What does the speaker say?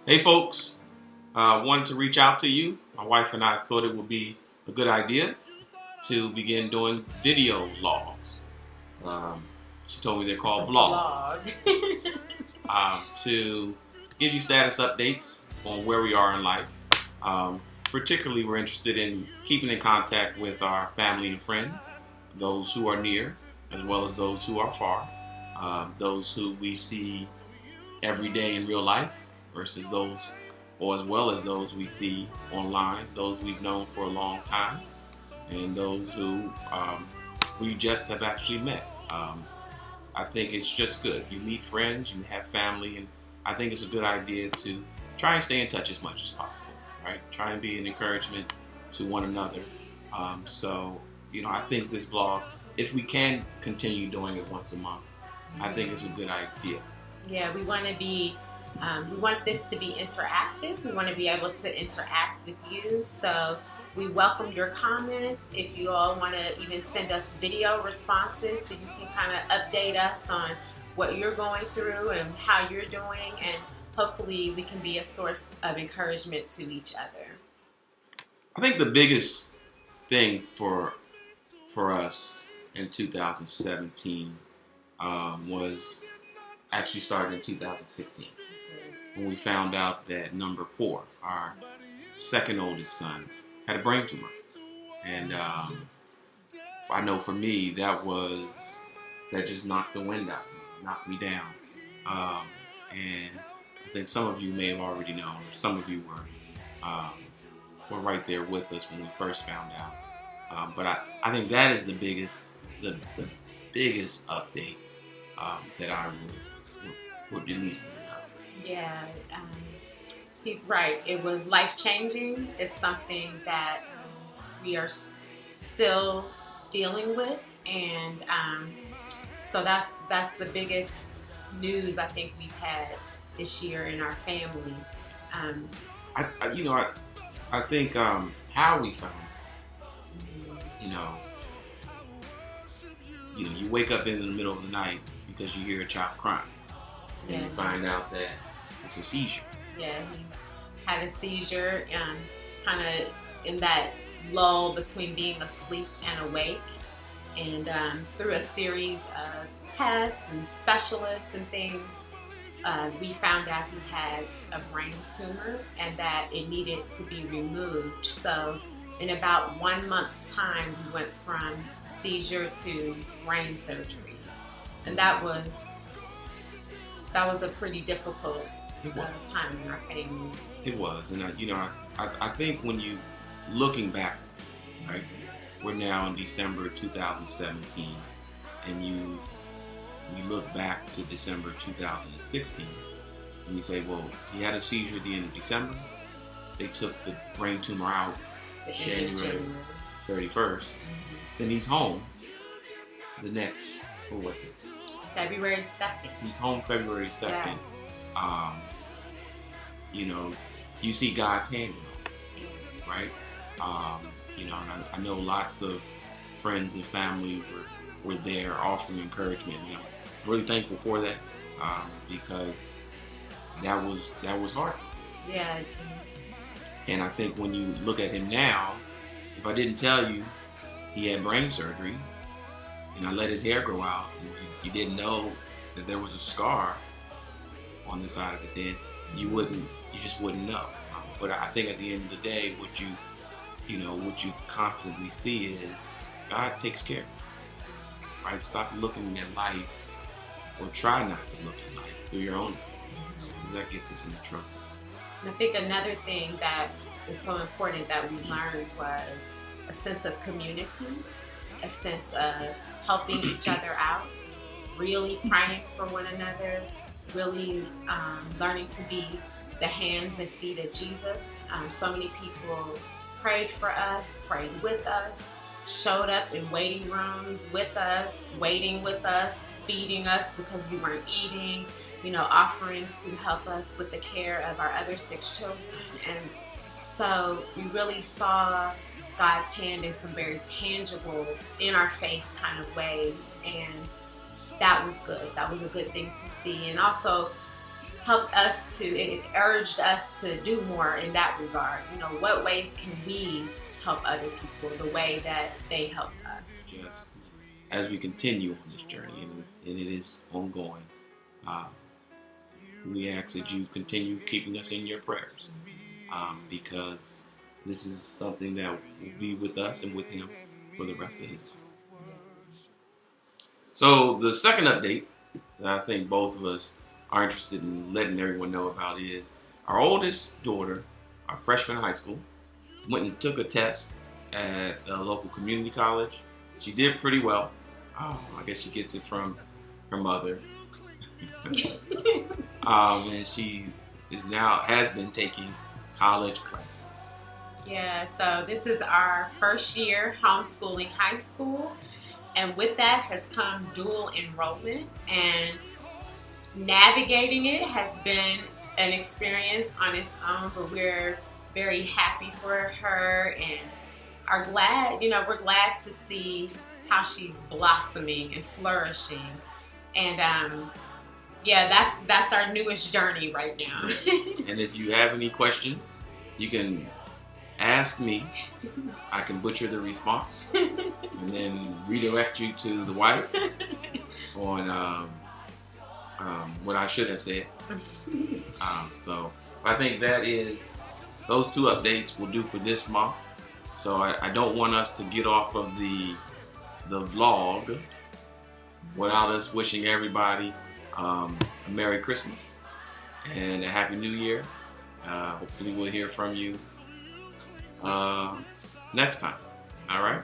Hey folks, wanted to reach out to you. My wife and I thought it would be a good idea to begin doing video logs. She told me they're called vlogs. To give you status updates on where we are in life. Particularly, we're interested in keeping in contact with our family and friends, those who are near, as well as those who are far, those who we see every day in real life versus those, or as well as those we see online, those we've known for a long time, and those who we just have actually met. I think it's just good. You meet friends, you have family, and I think it's a good idea to try and stay in touch as much as possible, right? Try and be an encouragement to one another. I think this blog, if we can continue doing it once a month, I think it's a good idea. Yeah, we want this to be interactive. We want to be able to interact with you. So we welcome your comments. If you all want to even send us video responses so you can kind of update us on what you're going through and how you're doing, and hopefully we can be a source of encouragement to each other. I think the biggest thing for us in 2017 was actually started in 2016 when we found out that number 4, our second oldest son, had a brain tumor. And I know for me that just knocked the wind out of me, knocked me down. And I think some of you may have already known, or some of you were right there with us when we first found out. But I think that is the biggest update that I would at least know. Yeah, he's right. It was life-changing. It's something that we are still dealing with, and so that's the biggest news I think we've had this year in our family. I think how we found it. You wake up in the middle of the night because you hear a child crying, and you find out that it's a seizure. Yeah, he had a seizure, kind of in that lull between being asleep and awake. And through a series of tests and specialists and things, we found out he had a brain tumor and that it needed to be removed. So in about 1 month's time, we went from seizure to brain surgery. And that was a pretty difficult time in our family. It was, and I think when you looking back, right, we're now in December 2017, and you look back to December 2016, and you say, well, he had a seizure at the end of December. They took the brain tumor out January 31st. Mm-hmm. Then he's home the next, what was it? February 2nd. He's home February 2nd. Yeah. You see God's hand in it, right? And I know lots of friends and family were there offering encouragement. I'm really thankful for that because that was hard for us. Yeah. And I think when you look at him now, if I didn't tell you he had brain surgery and I let his hair grow out, and you didn't know that there was a scar on the side of his head, you just wouldn't know. But I think at the end of the day, what you constantly see is God takes care. Right? Stop looking at life, or try not to look at life through your own, because that gets us into trouble. And I think another thing that is so important that we learned was a sense of community, a sense of helping each other out, really praying for one another, really learning to be the hands and feet of Jesus. So many people prayed for us, prayed with us, showed up in waiting rooms with us, waiting with us, feeding us because we weren't eating, offering to help us with the care of our other 6 children. And so we really saw God's hand in some very tangible, in our face kind of ways. And that was good. That was a good thing to see. And also helped us to, it urged us to do more in that regard. You know, what ways can we help other people the way that they helped us? Yes. As we continue on this journey, and it is ongoing, we ask that you continue keeping us in your prayers, because this is something that will be with us and with him for the rest of his life. So the second update that I think both of us are interested in letting everyone know about is our oldest daughter, our freshman in high school, went and took a test at a local community college. She did pretty well. I guess she gets it from her mother. And she has been taking college classes. Yeah, so this is our first year homeschooling high school, and with that has come dual enrollment, and navigating it has been an experience on its own, but we're very happy for her and are glad, we're glad to see how she's blossoming and flourishing. And that's our newest journey right now. And if you have any questions, you can ask me. I can butcher the response and then redirect you to the wife on what I should have said. So I think those two updates will do for this month. So I don't want us to get off of the vlog without us wishing everybody a Merry Christmas and a Happy New Year. Hopefully we'll hear from you next time. All right?